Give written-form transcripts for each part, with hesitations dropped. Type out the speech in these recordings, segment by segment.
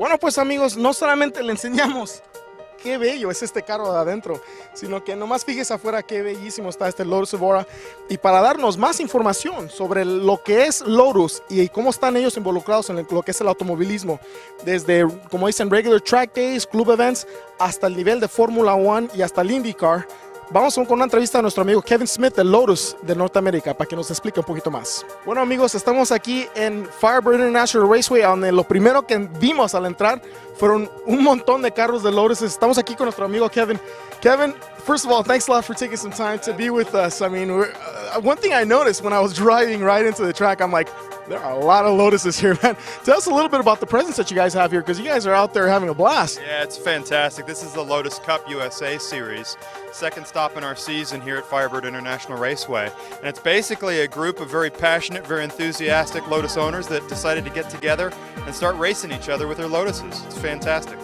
Bueno, pues amigos, no solamente le enseñamos qué bello es este carro de adentro, sino que nomás fíjese afuera qué bellísimo está este Lotus Evora. Y para darnos más información sobre lo que es Lotus y cómo están ellos involucrados en lo que es el automovilismo, desde, como dicen, regular track days, club events, hasta el nivel de Fórmula 1 y hasta el IndyCar, vamos con una entrevista a nuestro amigo Kevin Smith de Lotus de Norteamérica para que nos explique un poquito más. Bueno amigos, estamos aquí en Firebird International Raceway, donde lo primero que vimos al entrar fueron un montón de carros de Lotus. Estamos aquí con nuestro amigo Kevin. Kevin, first of all, thanks a lot for taking some time to be with us. I mean, one thing I noticed when I was driving right into the track, I'm like, there are a lot of Lotuses here, man. Tell us a little bit about the presence that you guys have here, because you guys are out there having a blast. Yeah, it's fantastic. This is the Lotus Cup USA Series, second stop in our season here at Firebird International Raceway. And it's basically a group of very passionate, very enthusiastic Lotus owners that decided to get together and start racing each other with their Lotuses. It's fantastic.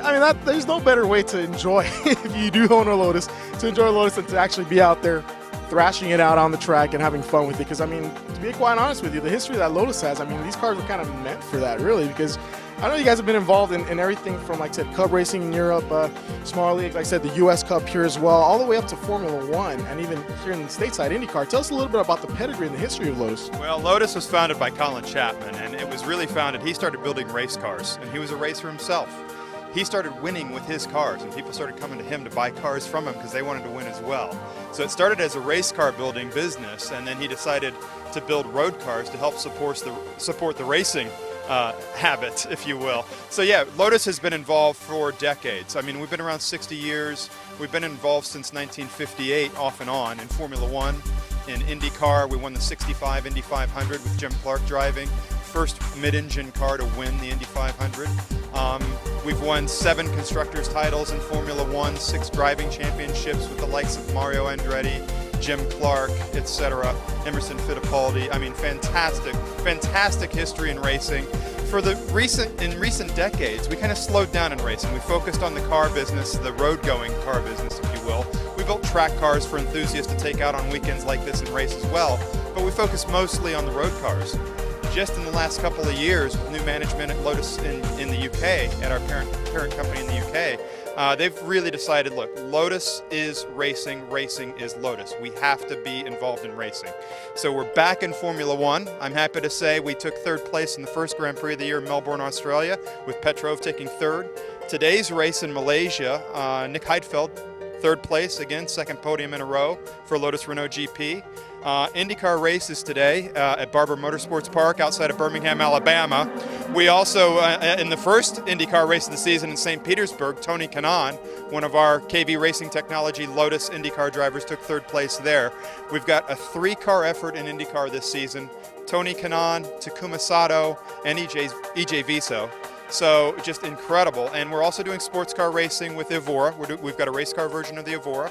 I mean, there's no better way to enjoy, if you do own a Lotus, to enjoy a Lotus than to actually be out there thrashing it out on the track and having fun with it. Because, I mean, to be quite honest with you, the history that Lotus has, I mean, these cars are kind of meant for that, really. Because I know you guys have been involved in everything from, like I said, Cub racing in Europe, Small League, like I said, the US Cup here as well, all the way up to Formula 1, and even here in the stateside IndyCar. Tell us a little bit about the pedigree and the history of Lotus. Well, Lotus was founded by Colin Chapman, and it was really founded, he started building race cars, and he was a racer himself. He started winning with his cars, and people started coming to him to buy cars from him because they wanted to win as well. So it started as a race car building business, and then he decided to build road cars to help support the racing habit, if you will. So yeah, Lotus has been involved for decades. I mean, we've been around 60 years. We've been involved since 1958, off and on, in Formula 1, in IndyCar. We won the 65 Indy 500 with Jim Clark driving. First mid-engine car to win the Indy 500. We've won 7 constructors titles in Formula 1, 6 driving championships with the likes of Mario Andretti, Jim Clark, etc., Emerson Fittipaldi. I mean, fantastic history in racing. In recent decades, we kind of slowed down in racing. We focused on the car business, the road-going car business, if you will. We built track cars for enthusiasts to take out on weekends like this and race as well, but we focused mostly on the road cars. Just in the last couple of years, with new management at Lotus in the UK, at our parent company in the UK, they've really decided, look, Lotus is racing, racing is Lotus. We have to be involved in racing. So we're back in Formula 1. I'm happy to say we took 3rd place in the first Grand Prix of the year in Melbourne, Australia, with Petrov taking 3rd. Today's race in Malaysia, Nick Heidfeld, 3rd place, again, 2nd podium in a row for Lotus Renault GP. IndyCar races today at Barber Motorsports Park outside of Birmingham, Alabama. We also, in the first IndyCar race of the season in St. Petersburg, Tony Kanaan, one of our KV Racing Technology Lotus IndyCar drivers, took 3rd place there. We've got a 3-car effort in IndyCar this season. Tony Kanaan, Takuma Sato, and EJ Viso. So just incredible. And we're also doing sports car racing with Evora. We've got a race car version of the Evora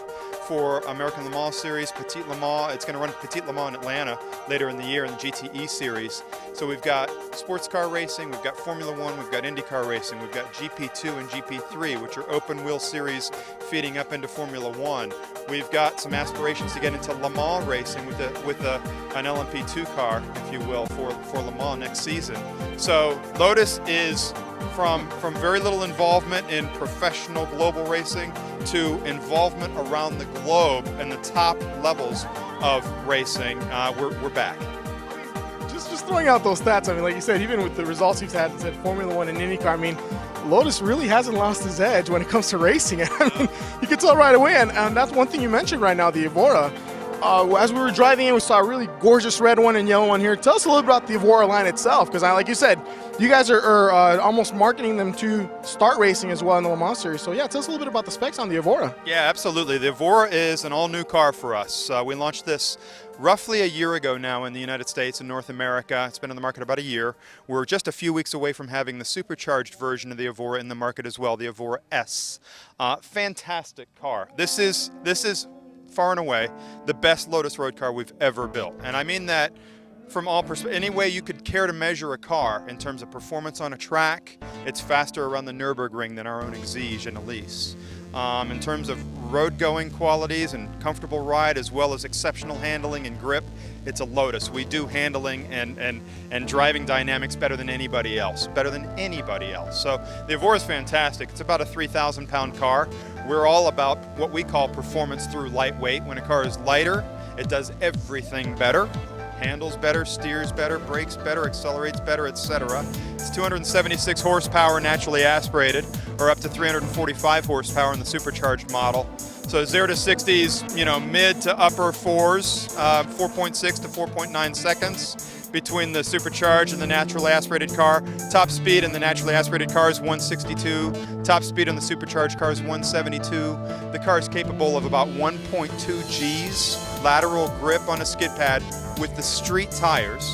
for American Le Mans Series, Petit Le Mans. It's going to run Petit Le Mans in Atlanta later in the year in the GTE Series. So we've got sports car racing, we've got Formula 1, we've got IndyCar racing, we've got GP2 and GP3, which are open wheel series feeding up into Formula 1. We've got some aspirations to get into Le Mans racing with an LMP2 car, if you will, for Le Mans next season. So Lotus is from very little involvement in professional global racing to involvement around the globe and the top levels of racing. We're back. Just throwing out those stats, I mean, like you said, even with the results you've had at Formula 1 and IndyCar, I mean, Lotus really hasn't lost his edge when it comes to racing. I mean, you can tell right away, and that's one thing you mentioned right now, the Evora. As we were driving in, we saw a really gorgeous red one and yellow one here. Tell us a little bit about the Evora line itself, because like you said, you guys are almost marketing them to start racing as well in the Le Mans Series. So yeah, tell us a little bit about the specs on the Evora. Yeah, absolutely. The Evora is an all-new car for us. We launched this roughly a year ago now in the United States and North America. It's been on the market about a year. We're just a few weeks away from having the supercharged version of the Evora in the market as well, the Evora S. Fantastic car. This is far and away the best Lotus road car we've ever built. And I mean that from all perspectives. Any way you could care to measure a car in terms of performance on a track, it's faster around the Nürburgring than our own Exige and Elise. In terms of road going qualities and comfortable ride as well as exceptional handling and grip, it's a Lotus. We do handling and driving dynamics better than anybody else, So the Evora is fantastic. It's about a 3,000 pound car. We're all about what we call performance through lightweight. When a car is lighter, it does everything better. Handles better, steers better, brakes better, accelerates better, etc. It's 276 horsepower naturally aspirated, or up to 345 horsepower in the supercharged model. So 0 to 60s, mid to upper fours, 4.6 to 4.9 seconds between the supercharged and the naturally aspirated car. Top speed in the naturally aspirated car is 162. Top speed on the supercharged car is 172. The car is capable of about 1.2 Gs lateral grip on a skid pad with the street tires.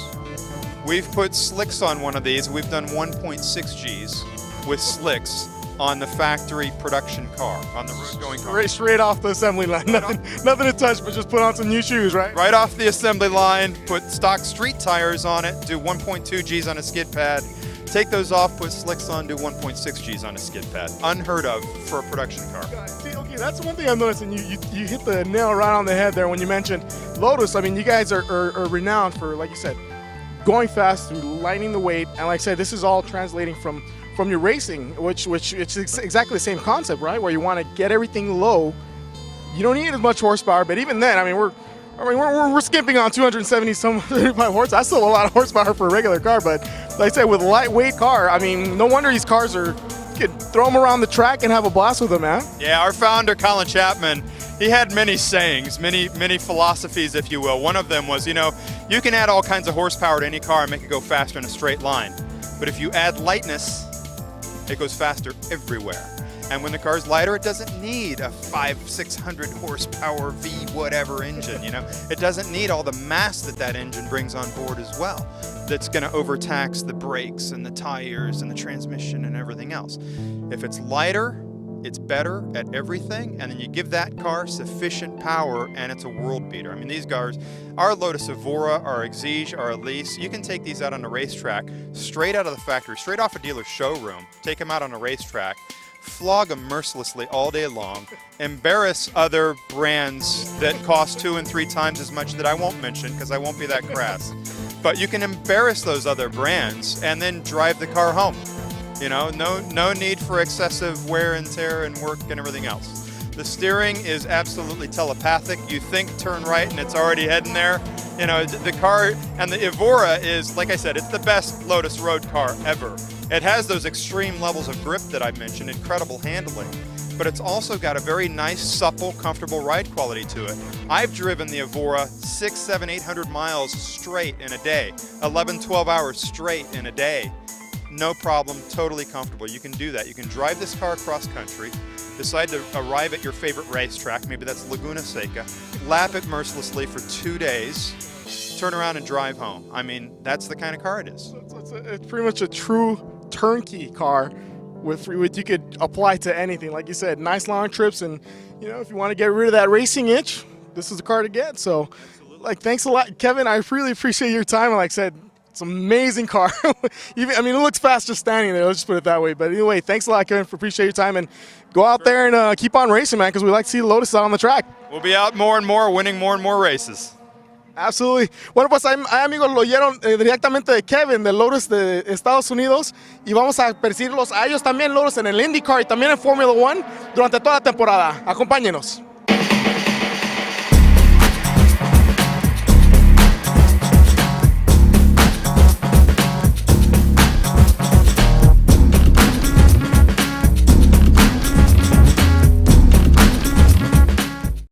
We've put slicks on one of these. We've done 1.6 Gs with slicks on the factory production car, on the road going car. Straight off the assembly line. Nothing to touch, but just put on some new shoes, right? Right off the assembly line, put stock street tires on it, do 1.2 Gs on a skid pad, take those off, put slicks on, do 1.6 Gs on a skid pad. Unheard of for a production car. See, okay, that's one thing I'm noticing. You hit the nail right on the head there when you mentioned Lotus. I mean, you guys are renowned for, like you said, going fast, lightening the weight, and like I said, this is all translating from your racing, which it's exactly the same concept, right? Where you want to get everything low. You don't need as much horsepower, but even then, I mean, we're skimping on 275 horse. That's still a lot of horsepower for a regular car, but like I said, with a lightweight car, I mean, no wonder these cars you could throw them around the track and have a blast with them, man. Yeah, our founder, Colin Chapman, he had many sayings, many philosophies, if you will. One of them was, you can add all kinds of horsepower to any car and make it go faster in a straight line. But if you add lightness, it goes faster everywhere. And when the car's lighter, it doesn't need a 500-600 horsepower V whatever engine, It doesn't need all the mass that engine brings on board as well. That's going to overtax the brakes and the tires and the transmission and everything else. If it's lighter, it's better at everything, and then you give that car sufficient power and it's a world beater. I mean, these cars, our Lotus Evora, our Exige, our Elise, you can take these out on a racetrack straight out of the factory, straight off a dealer's showroom, take them out on a racetrack, flog them mercilessly all day long, embarrass other brands that cost 2 and 3 times as much that I won't mention because I won't be that crass. But you can embarrass those other brands and then drive the car home. No need for excessive wear and tear and work and everything else. The steering is absolutely telepathic. You think turn right and it's already heading there. The car and the Evora is, like I said, it's the best Lotus road car ever. It has those extreme levels of grip that I mentioned, incredible handling, but it's also got a very nice, supple, comfortable ride quality to it. I've driven the Evora 600, 700, 800 miles straight in a day, 11, 12 hours straight in a day. No problem, totally comfortable. You can do that. You can drive this car across country, decide to arrive at your favorite racetrack, maybe that's Laguna Seca, lap it mercilessly for 2 days, turn around and drive home. I mean, that's the kind of car it is. It's pretty much a true turnkey car with you could apply to anything. Like you said, nice long trips, and if you want to get rid of that racing itch, this is the car to get. So, thanks a lot, Kevin. I really appreciate your time. And like I said, it's an amazing car. It looks fast just standing there. Let's just put it that way. But anyway, thanks a lot, Kevin. Appreciate your time, and go out there and keep on racing, man, because we like to see Lotus out on the track. We'll be out more and more, winning more and more races. Absolutely. Bueno, pues ahí, amigos, lo oyeron directamente de Kevin, de Lotus de Estados Unidos, y vamos a percibirlos a ellos también, Lotus, en el IndyCar y también en Formula 1 durante toda la temporada. Acompáñenos.